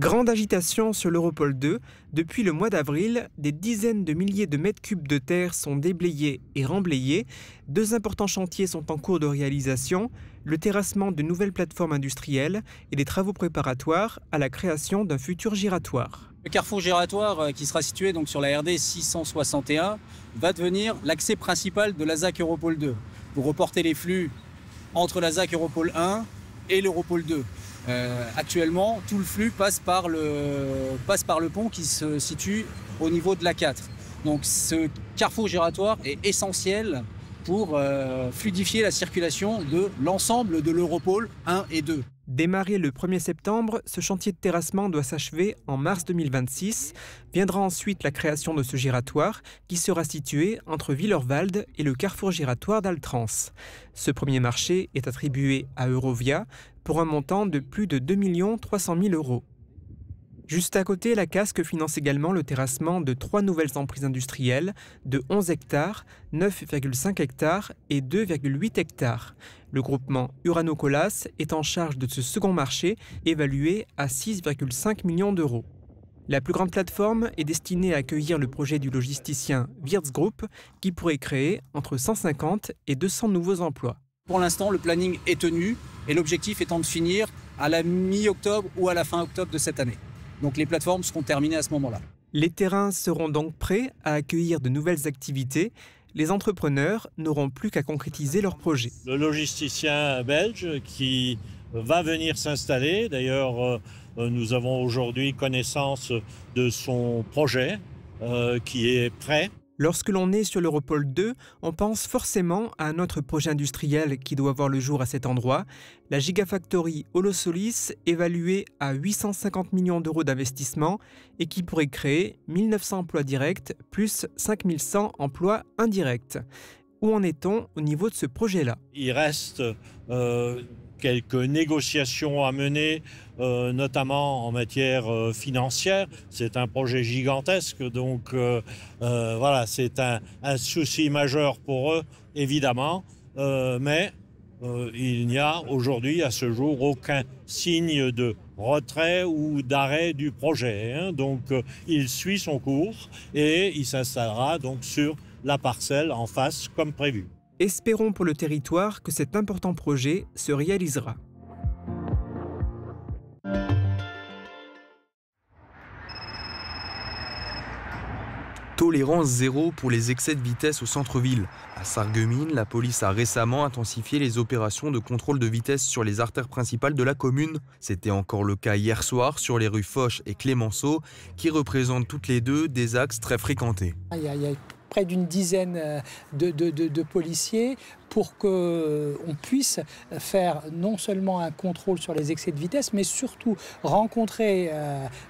Grande agitation sur l'Europole 2. Depuis le mois d'avril, des dizaines de milliers de mètres cubes de terre sont déblayés et remblayés. 2 importants chantiers sont en cours de réalisation, le terrassement de nouvelles plateformes industrielles et des travaux préparatoires à la création d'un futur giratoire. Le carrefour giratoire qui sera situé donc sur la RD 661 va devenir l'accès principal de la ZAC Europole 2 pour reporter les flux entre la ZAC Europole 1 et l'Europole 2. Actuellement, tout le flux passe par le pont qui se situe au niveau de l'A4. Donc ce carrefour giratoire est essentiel pour fluidifier la circulation de l'ensemble de l'Europole 1 et 2. Démarré le 1er septembre, ce chantier de terrassement doit s'achever en mars 2026. Viendra ensuite la création de ce giratoire qui sera situé entre Villerwalde et le carrefour giratoire d'Altrans. Ce premier marché est attribué à Eurovia pour un montant de plus de 2 300 000 €. Juste à côté, la Casque finance également le terrassement de 3 nouvelles emprises industrielles de 11 hectares, 9,5 hectares et 2,8 hectares. Le groupement Urano-Colas est en charge de ce second marché, évalué à 6,5 millions €. La plus grande plateforme est destinée à accueillir le projet du logisticien Wirtz Group, qui pourrait créer entre 150 et 200 nouveaux emplois. Pour l'instant, le planning est tenu et l'objectif étant de finir à la mi-octobre ou à la fin octobre de cette année. Donc les plateformes seront terminées à ce moment-là. Les terrains seront donc prêts à accueillir de nouvelles activités. Les entrepreneurs n'auront plus qu'à concrétiser leurs projets. Le logisticien belge qui va venir s'installer, d'ailleurs nous avons aujourd'hui connaissance de son projet qui est prêt. Lorsque l'on est sur l'Europole 2, on pense forcément à un autre projet industriel qui doit voir le jour à cet endroit, la Gigafactory Holosolis, évaluée à 850 millions € d'investissement et qui pourrait créer 1900 emplois directs plus 5100 emplois indirects. Où en est-on au niveau de ce projet-là ? Il reste quelques négociations à mener, notamment en matière financière. C'est un projet gigantesque, donc voilà, c'est un souci majeur pour eux, évidemment, mais il n'y a aujourd'hui, à ce jour, aucun signe de retrait ou d'arrêt du projet. Donc il suit son cours et il s'installera donc sur la parcelle en face comme prévu. Espérons pour le territoire que cet important projet se réalisera. Tolérance zéro pour les excès de vitesse au centre-ville. À Sarreguemines, la police a récemment intensifié les opérations de contrôle de vitesse sur les artères principales de la commune. C'était encore le cas hier soir sur les rues Foch et Clémenceau, qui représentent toutes les deux des axes très fréquentés. Il y a près d'une dizaine de policiers pour qu'on puisse faire non seulement un contrôle sur les excès de vitesse, mais surtout rencontrer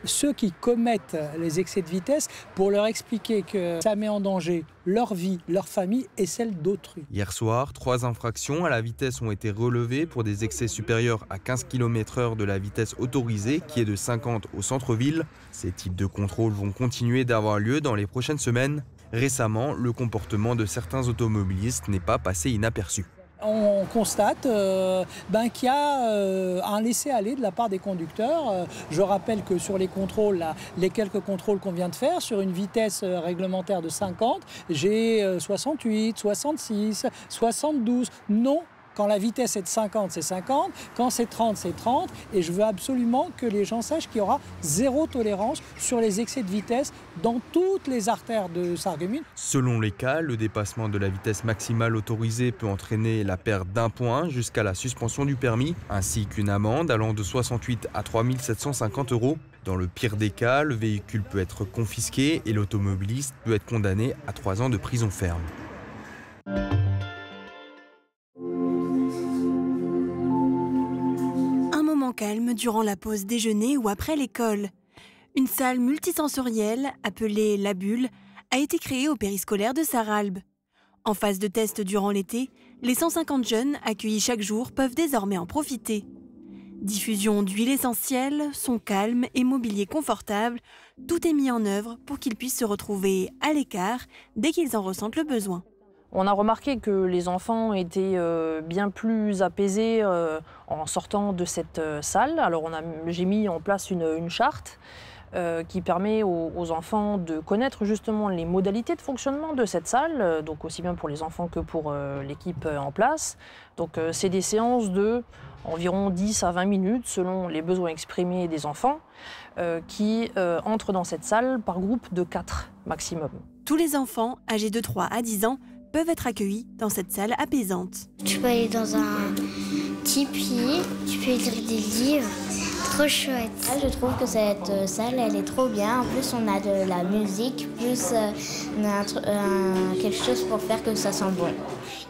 ceux qui commettent les excès de vitesse pour leur expliquer que ça met en danger leur vie, leur famille et celle d'autrui. Hier soir, 3 infractions à la vitesse ont été relevées pour des excès supérieurs à 15 km/h de la vitesse autorisée, qui est de 50 au centre-ville. Ces types de contrôles vont continuer d'avoir lieu dans les prochaines semaines. Récemment, le comportement de certains automobilistes n'est pas passé inaperçu. On constate qu'il y a un laisser-aller de la part des conducteurs. Je rappelle que sur les contrôles, les quelques contrôles qu'on vient de faire, sur une vitesse réglementaire de 50, j'ai 68, 66, 72. Non. Quand la vitesse est de 50, c'est 50. Quand c'est 30, c'est 30. Et je veux absolument que les gens sachent qu'il y aura zéro tolérance sur les excès de vitesse dans toutes les artères de Sarreguemines. Selon les cas, le dépassement de la vitesse maximale autorisée peut entraîner la perte d'1 point jusqu'à la suspension du permis, ainsi qu'une amende allant de 68 à 3 750 €. Dans le pire des cas, le véhicule peut être confisqué et l'automobiliste peut être condamné à 3 ans de prison ferme. Calme durant la pause déjeuner ou après l'école. Une salle multisensorielle, appelée La Bulle, a été créée au périscolaire de Sarralbe. En phase de test durant l'été, les 150 jeunes accueillis chaque jour peuvent désormais en profiter. Diffusion d'huile essentielle, son calme et mobilier confortable, tout est mis en œuvre pour qu'ils puissent se retrouver à l'écart dès qu'ils en ressentent le besoin. On a remarqué que les enfants étaient bien plus apaisés en sortant de cette salle. Alors j'ai mis en place une charte qui permet aux enfants de connaître justement les modalités de fonctionnement de cette salle, donc aussi bien pour les enfants que pour l'équipe en place. Donc c'est des séances de environ 10 à 20 minutes selon les besoins exprimés des enfants qui entrent dans cette salle par groupe de 4 maximum. Tous les enfants âgés de 3 à 10 ans peuvent être accueillis dans cette salle apaisante. Tu peux aller dans un tipi, tu peux lire des livres, trop chouette. Je trouve que cette salle, elle est trop bien. En plus, on a de la musique, plus on a quelque chose pour faire que ça sent bon.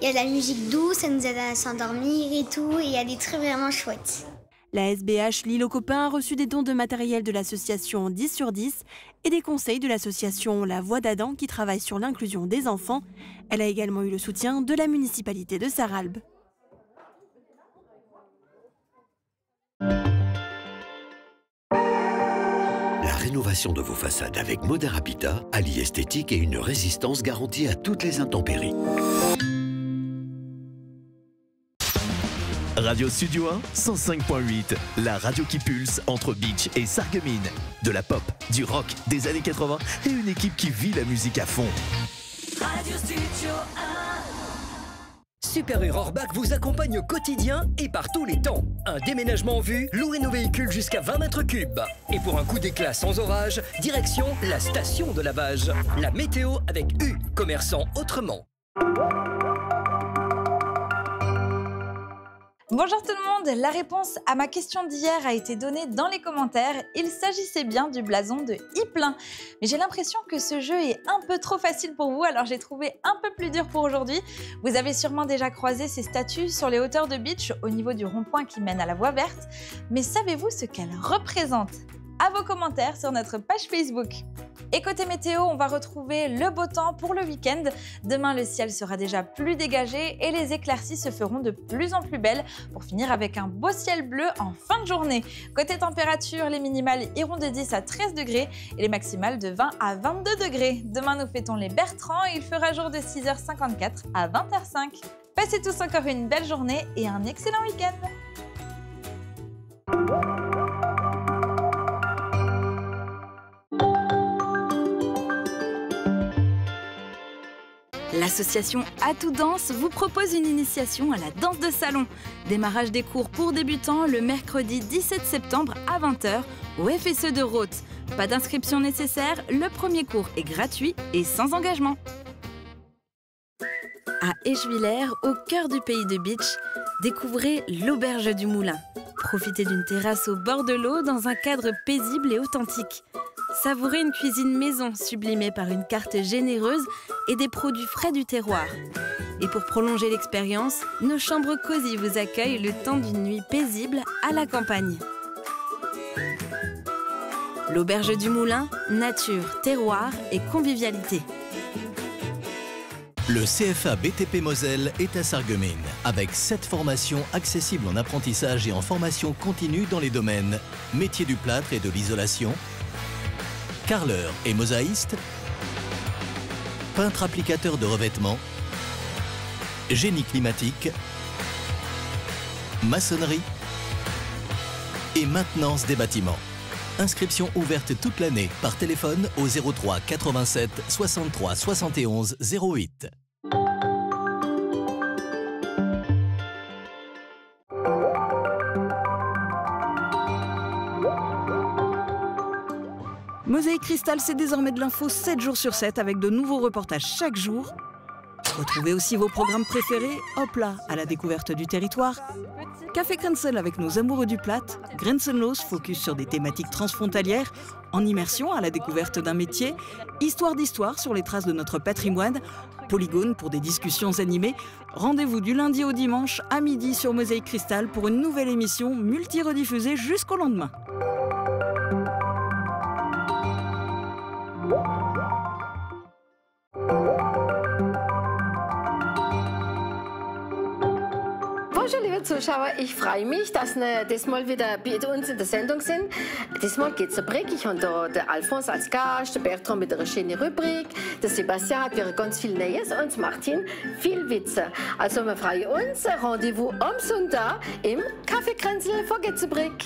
Il y a de la musique douce, ça nous aide à s'endormir et tout, et il y a des trucs vraiment chouettes. La SBH Lille aux copains a reçu des dons de matériel de l'association 10 sur 10 et des conseils de l'association La Voix d'Adam qui travaille sur l'inclusion des enfants. Elle a également eu le soutien de la municipalité de Sarralbe. La rénovation de vos façades avec Modern Habitat allie esthétique et une résistance garantie à toutes les intempéries. Radio Studio 1, 105.8, la radio qui pulse entre Beach et Sarreguemines. De la pop, du rock, des années 80 et une équipe qui vit la musique à fond. Radio Studio 1. Super U Rohrbach vous accompagne au quotidien et par tous les temps. Un déménagement en vue, louez nos véhicules jusqu'à 20 mètres cubes. Et pour un coup d'éclat sans orage, direction la station de lavage. La météo avec U, commerçant autrement. Bonjour tout le monde, la réponse à ma question d'hier a été donnée dans les commentaires. Il s'agissait bien du blason de Ypelin. Mais j'ai l'impression que ce jeu est un peu trop facile pour vous, alors j'ai trouvé un peu plus dur pour aujourd'hui. Vous avez sûrement déjà croisé ces statues sur les hauteurs de Beach, au niveau du rond-point qui mène à la voie verte. Mais savez-vous ce qu'elles représentent? À vos commentaires sur notre page Facebook. Et côté météo, on va retrouver le beau temps pour le week-end. Demain, le ciel sera déjà plus dégagé et les éclaircies se feront de plus en plus belles pour finir avec un beau ciel bleu en fin de journée. Côté température, les minimales iront de 10 à 13 degrés et les maximales de 20 à 22 degrés. Demain, nous fêtons les Bertrands et il fera jour de 6h54 à 20h05. Passez tous encore une belle journée et un excellent week-end. L'association Atout Danse vous propose une initiation à la danse de salon. Démarrage des cours pour débutants le mercredi 17 septembre à 20h au FSE de Roth. Pas d'inscription nécessaire, le premier cours est gratuit et sans engagement. À Eschwiller, au cœur du pays de Beach, découvrez l'Auberge du Moulin. Profitez d'une terrasse au bord de l'eau dans un cadre paisible et authentique. Savourez une cuisine maison sublimée par une carte généreuse et des produits frais du terroir. Et pour prolonger l'expérience, nos chambres cosy vous accueillent le temps d'une nuit paisible à la campagne. L'Auberge du Moulin, nature, terroir et convivialité. Le CFA BTP Moselle est à Sarreguemines, avec 7 formations accessibles en apprentissage et en formation continue dans les domaines métier du plâtre et de l'isolation, carreleur et mosaïste, peintre applicateur de revêtements, génie climatique, maçonnerie et maintenance des bâtiments. Inscription ouverte toute l'année par téléphone au 03 87 63 71 08. Mosaïque Cristal, c'est désormais de l'info 7 jours sur 7 avec de nouveaux reportages chaque jour. Retrouvez aussi vos programmes préférés, hop là, à la découverte du territoire. Café Grenzel avec nos amoureux du Plat, Grenzenlos, focus sur des thématiques transfrontalières, en immersion à la découverte d'un métier, Histoire d'histoire sur les traces de notre patrimoine, Polygone pour des discussions animées. Rendez-vous du lundi au dimanche à midi sur Mosaïque Cristal pour une nouvelle émission multi-rediffusée jusqu'au lendemain. Bonjour liebe Zuschauer, ich freue mich, dass wir diesmal wieder bei uns in der Sendung sind. Diesmal geht es um Brick. Ich habe da den Alphonse als Gast, der Bertrand mit einer schönen Rubrik, der Sebastian hat wieder ganz viel Neues und Martin viel Witze. Also wir freuen uns, Rendezvous am Sonntag im Kaffeekränzel von Getzebrick.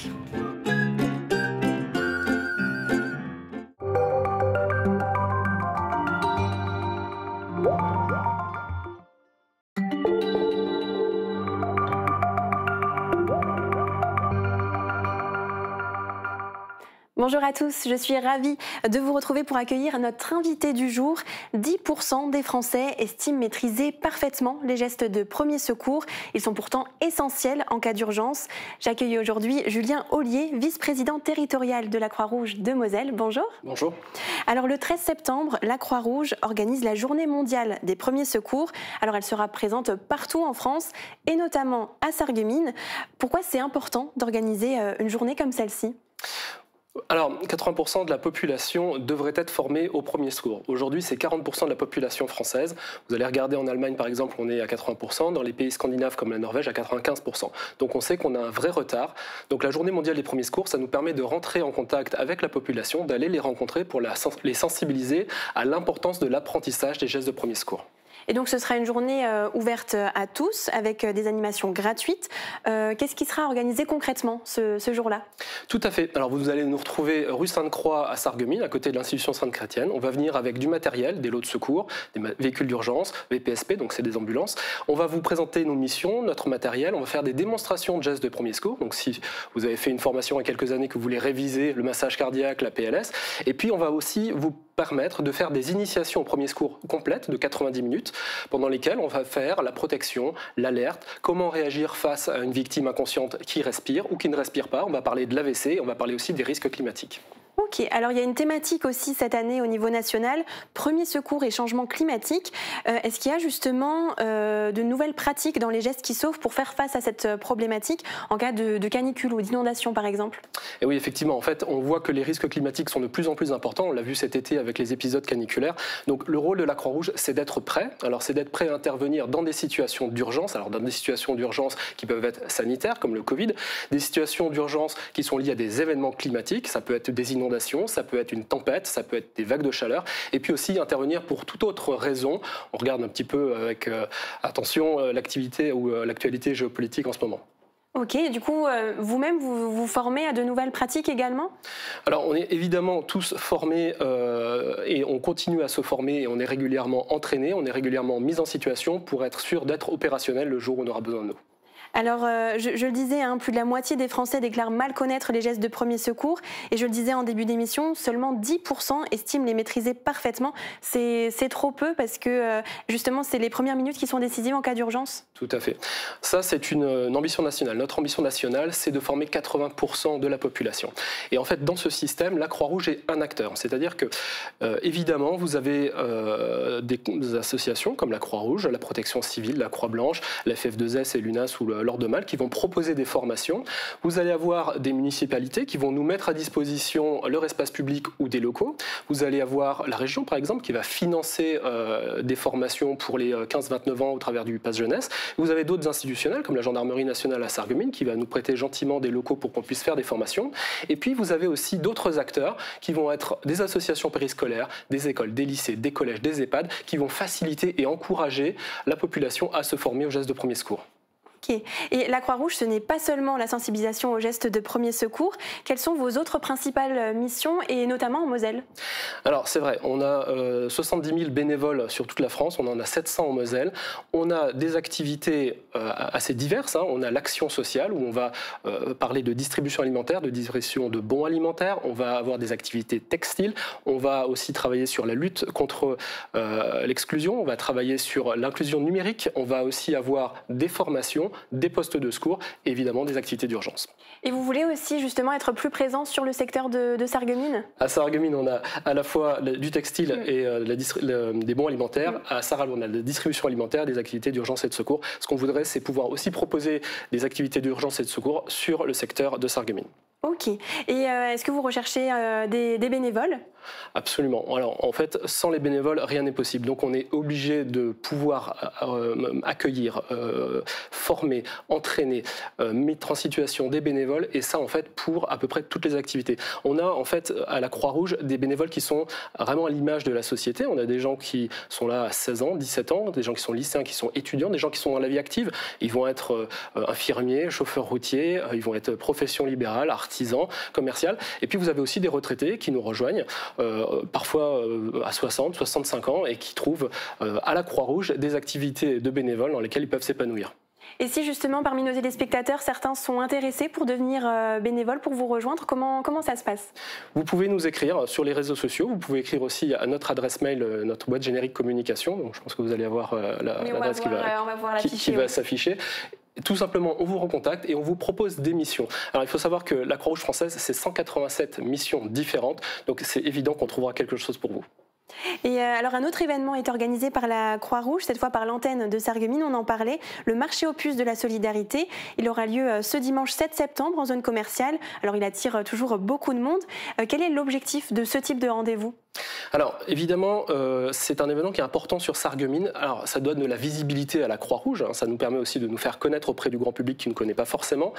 Bonjour à tous, je suis ravie de vous retrouver pour accueillir notre invité du jour. 10% des Français estiment maîtriser parfaitement les gestes de premier secours. Ils sont pourtant essentiels en cas d'urgence. J'accueille aujourd'hui Julien Ollier, vice-président territorial de la Croix-Rouge de Moselle. Bonjour. Bonjour. Alors le 13 septembre, la Croix-Rouge organise la journée mondiale des premiers secours. Alors elle sera présente partout en France et notamment à Sarreguemines. Pourquoi c'est important d'organiser une journée comme celle-ci ? Alors, 80% de la population devrait être formée au premier secours. Aujourd'hui, c'est 40% de la population française. Vous allez regarder en Allemagne, par exemple, on est à 80%. Dans les pays scandinaves comme la Norvège, à 95%. Donc on sait qu'on a un vrai retard. Donc la journée mondiale des premiers secours, ça nous permet de rentrer en contact avec la population, d'aller les rencontrer pour les sensibiliser à l'importance de l'apprentissage des gestes de premier secours. Et donc ce sera une journée ouverte à tous avec des animations gratuites. Qu'est-ce qui sera organisé concrètement ce jour-là ? Tout à fait. Alors vous allez nous retrouver rue Sainte-Croix à Sarreguemines, à côté de l'institution Sainte-Chrétienne. On va venir avec du matériel, des lots de secours, des véhicules d'urgence, VPSP, donc c'est des ambulances. On va vous présenter nos missions, notre matériel. On va faire des démonstrations de gestes de premier secours. Donc si vous avez fait une formation il y a quelques années que vous voulez réviser le massage cardiaque, la PLS. Et puis on va aussi vous permettre de faire des initiations au premier secours complètes de 90 minutes pendant lesquelles on va faire la protection, l'alerte, comment réagir face à une victime inconsciente qui respire ou qui ne respire pas. On va parler de l'AVC, on va parler aussi des risques climatiques. Ok, alors il y a une thématique aussi cette année au niveau national, premier secours et changement climatique. Est-ce qu'il y a justement de nouvelles pratiques dans les gestes qui sauvent pour faire face à cette problématique en cas de canicule ou d'inondation par exemple ? Et oui, effectivement, en fait, on voit que les risques climatiques sont de plus en plus importants. On l'a vu cet été avec les épisodes caniculaires. Donc le rôle de la Croix-Rouge, c'est d'être prêt. Alors c'est d'être prêt à intervenir dans des situations d'urgence. Alors dans des situations d'urgence qui peuvent être sanitaires comme le Covid, des situations d'urgence qui sont liées à des événements climatiques. Ça peut être des inondations, ça peut être une tempête, ça peut être des vagues de chaleur, et puis aussi intervenir pour toute autre raison. On regarde un petit peu avec attention l'activité ou l'actualité géopolitique en ce moment. Ok, du coup, vous-même, vous formez à de nouvelles pratiques également ? Alors, on est évidemment tous formés et on continue à se former et on est régulièrement entraînés, on est régulièrement mis en situation pour être sûr d'être opérationnel le jour où on aura besoin de nous. Alors, je le disais, plus de la moitié des Français déclarent mal connaître les gestes de premier secours. Et je le disais en début d'émission, seulement 10% estiment les maîtriser parfaitement. C'est trop peu parce que, justement, c'est les premières minutes qui sont décisives en cas d'urgence. Tout à fait. Ça, c'est une ambition nationale. Notre ambition nationale, c'est de former 80% de la population. Et en fait, dans ce système, la Croix-Rouge est un acteur. C'est-à-dire que, évidemment, vous avez des associations comme la Croix-Rouge, la Protection civile, la Croix-Blanche, la FF2S et l'UNAS ou l'Ordre de Malte qui vont proposer des formations. Vous allez avoir des municipalités qui vont nous mettre à disposition leur espace public ou des locaux. Vous allez avoir la région, par exemple, qui va financer des formations pour les 15-29 ans au travers du Pass Jeunesse. Vous avez d'autres institutionnels, comme la Gendarmerie nationale à Sarreguemines, qui va nous prêter gentiment des locaux pour qu'on puisse faire des formations. Et puis, vous avez aussi d'autres acteurs qui vont être des associations périscolaires, des écoles, des lycées, des collèges, des EHPAD, qui vont faciliter et encourager la population à se former aux gestes de premier secours. Okay. Et la Croix-Rouge, ce n'est pas seulement la sensibilisation aux gestes de premier secours. Quelles sont vos autres principales missions, et notamment en Moselle ? Alors, c'est vrai, on a 70 000 bénévoles sur toute la France, on en a 700 en Moselle. On a des activités assez diverses. On a l'action sociale, où on va parler de distribution alimentaire, de distribution de bons alimentaires. On va avoir des activités textiles. On va aussi travailler sur la lutte contre l'exclusion. On va travailler sur l'inclusion numérique. On va aussi avoir des formations, des postes de secours, et évidemment des activités d'urgence. Et vous voulez aussi justement être plus présent sur le secteur de Sarreguemines ? À Sarreguemines, on a à la fois du textile et des bons alimentaires. À Sarreguemines, on a de la distribution alimentaire, des activités d'urgence et de secours. Ce qu'on voudrait, c'est pouvoir aussi proposer des activités d'urgence et de secours sur le secteur de Sarreguemines. Ok. Et est-ce que vous recherchez des bénévoles ? Absolument. Alors, en fait, sans les bénévoles, rien n'est possible. Donc, on est obligé de pouvoir accueillir, former, entraîner, mettre en situation des bénévoles, et ça, en fait, pour à peu près toutes les activités. On a, en fait, à la Croix-Rouge, des bénévoles qui sont vraiment à l'image de la société. On a des gens qui sont là à 16 ans, 17 ans, des gens qui sont lycéens, qui sont étudiants, des gens qui sont dans la vie active. Ils vont être infirmiers, chauffeurs routiers, ils vont être profession libérale, artisans, commercial. Et puis, vous avez aussi des retraités qui nous rejoignent, parfois à 60, 65 ans, et qui trouvent à la Croix-Rouge des activités de bénévoles dans lesquelles ils peuvent s'épanouir. Et si justement parmi nos téléspectateurs, certains sont intéressés pour devenir bénévoles, pour vous rejoindre, comment ça se passe? Vous pouvez nous écrire sur les réseaux sociaux, vous pouvez écrire aussi à notre adresse mail, notre boîte générique communication, donc je pense que vous allez avoir l'adresse qui va s'afficher. Tout simplement, on vous recontacte et on vous propose des missions. Alors, il faut savoir que la Croix-Rouge française, c'est 187 missions différentes, donc c'est évident qu'on trouvera quelque chose pour vous. Et alors un autre événement est organisé par la Croix-Rouge, cette fois par l'antenne de Sarreguemines, on en parlait, le marché aux puces de la solidarité. Il aura lieu ce dimanche 7 septembre en zone commerciale. Alors il attire toujours beaucoup de monde. Quel est l'objectif de ce type de rendez-vous ? Alors évidemment, c'est un événement qui est important sur Sarreguemines. Alors ça donne de la visibilité à la Croix-Rouge, hein. Ça nous permet aussi de nous faire connaître auprès du grand public qui ne connaît pas forcément.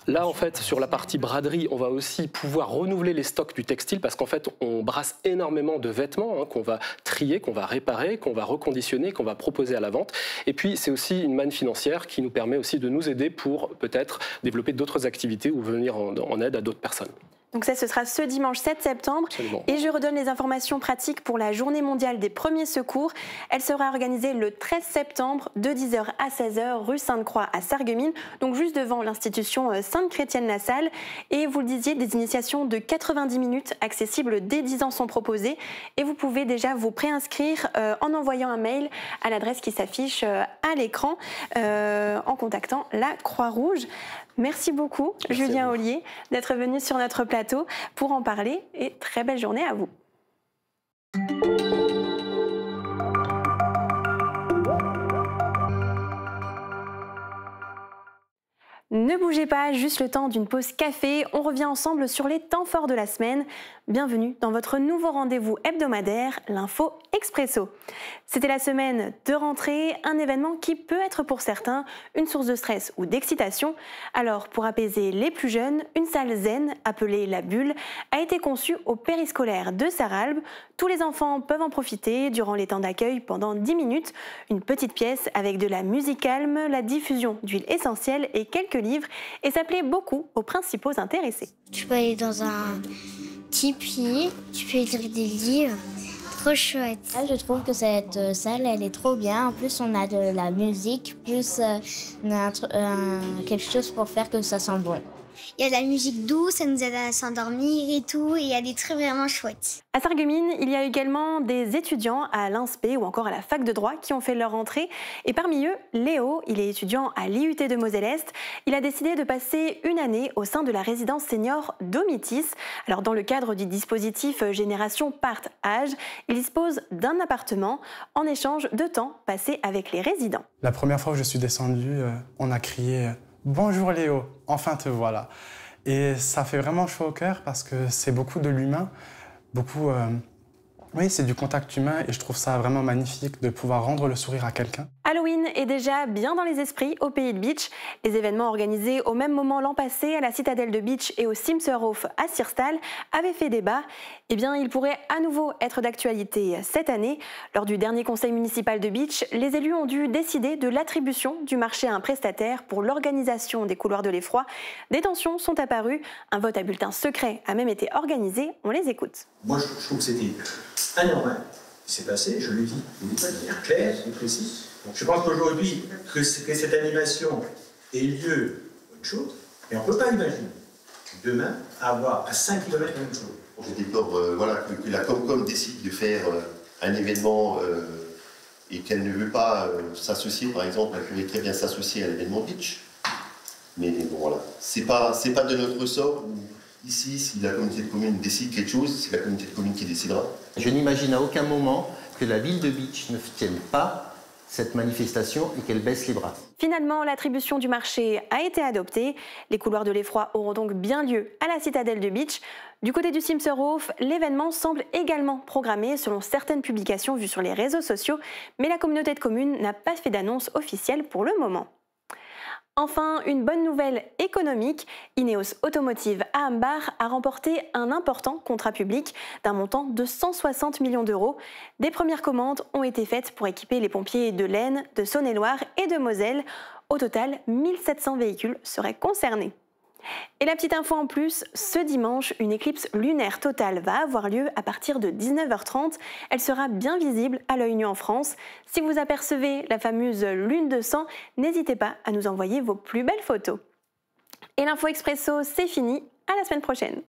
Là, en fait, sur la partie braderie, on va aussi pouvoir renouveler les stocks du textile parce qu'en fait, on brasse énormément de vêtements qu'on va trier, qu'on va réparer, qu'on va reconditionner, qu'on va proposer à la vente. Et puis, c'est aussi une manne financière qui nous permet aussi de nous aider pour peut-être développer d'autres activités ou venir en aide à d'autres personnes. Donc ça, ce sera ce dimanche 7 septembre. Absolument. Et je redonne les informations pratiques pour la Journée mondiale des premiers secours. Elle sera organisée le 13 septembre de 10h à 16h rue Sainte-Croix à Sarreguemines, donc juste devant l'institution Sainte-Chrétienne-la-Salle. Et vous le disiez, des initiations de 90 minutes accessibles dès 10 ans sont proposées. Et vous pouvez déjà vous préinscrire en envoyant un mail à l'adresse qui s'affiche à l'écran en contactant la Croix-Rouge. Merci beaucoup, Julien Ollier, d'être venu sur notre plateau pour en parler et très belle journée à vous. Ne bougez pas, juste le temps d'une pause café. On revient ensemble sur les temps forts de la semaine. Bienvenue dans votre nouveau rendez-vous hebdomadaire, l'Info Expresso. C'était la semaine de rentrée, un événement qui peut être pour certains une source de stress ou d'excitation. Alors, pour apaiser les plus jeunes, une salle zen, appelée La Bulle, a été conçue au périscolaire de Sarralbe. Tous les enfants peuvent en profiter durant les temps d'accueil pendant 10 minutes. Une petite pièce avec de la musique calme, la diffusion d'huile essentielle et quelques livres. Et ça plaît beaucoup aux principaux intéressés. Tu peux aller dans un tipi, tu peux lire des livres. Trop chouette. Je trouve que cette salle, elle est trop bien. En plus, on a de la musique, plus on a quelque chose pour faire que ça sent bon. Il y a de la musique douce, ça nous aide à s'endormir et tout, et elle est très vraiment chouette. À Sarreguemines, il y a également des étudiants à l'INSPE ou encore à la fac de droit qui ont fait leur rentrée. Et parmi eux, Léo, il est étudiant à l'IUT de Moselle-Est. Il a décidé de passer une année au sein de la résidence senior Domitis. Alors dans le cadre du dispositif Génération Part-Âge, il dispose d'un appartement en échange de temps passé avec les résidents. La première fois que je suis descendu, on a crié « Bonjour Léo, enfin te voilà ». Et ça fait vraiment chaud au cœur parce que c'est beaucoup de l'humain, beaucoup... Oui, c'est du contact humain et je trouve ça vraiment magnifique de pouvoir rendre le sourire à quelqu'un. Halloween est déjà bien dans les esprits au Pays de Beach. Les événements organisés au même moment l'an passé à la Citadelle de Beach et au Simserhof à Sirstal avaient fait débat. Eh bien, ils pourraient à nouveau être d'actualité cette année. Lors du dernier conseil municipal de Beach, les élus ont dû décider de l'attribution du marché à un prestataire pour l'organisation des couloirs de l'effroi. Des tensions sont apparues. Un vote à bulletin secret a même été organisé. On les écoute. Moi, je trouve que c'était anormal. C'est passé, je le dis de manière claire et précise. Donc, je pense qu'aujourd'hui, que cette animation ait lieu, une chose, mais on ne peut pas imaginer demain avoir à 5 km la même chose. Je déplore que la Comcom décide de faire un événement et qu'elle ne veut pas s'associer, par exemple, elle pourrait très bien s'associer à l'événement Beach. Mais bon, voilà, c'est pas de notre ressort. Ici, si la communauté de communes décide quelque chose, c'est la communauté de communes qui décidera. Je n'imagine à aucun moment que la ville de Beach ne tienne pas cette manifestation et qu'elle baisse les bras. Finalement, l'attribution du marché a été adoptée. Les couloirs de l'effroi auront donc bien lieu à la citadelle de Bitche. Du côté du Simserhof, l'événement semble également programmé selon certaines publications vues sur les réseaux sociaux, mais la communauté de communes n'a pas fait d'annonce officielle pour le moment. Enfin, une bonne nouvelle économique, Ineos Automotive à Ambach a remporté un important contrat public d'un montant de 160 millions d'euros. Des premières commandes ont été faites pour équiper les pompiers de l'Aisne, de Saône-et-Loire et de Moselle. Au total, 1700 véhicules seraient concernés. Et la petite info en plus, ce dimanche, une éclipse lunaire totale va avoir lieu à partir de 19h30. Elle sera bien visible à l'œil nu en France. Si vous apercevez la fameuse lune de sang, n'hésitez pas à nous envoyer vos plus belles photos. Et l'info expresso, c'est fini. À la semaine prochaine.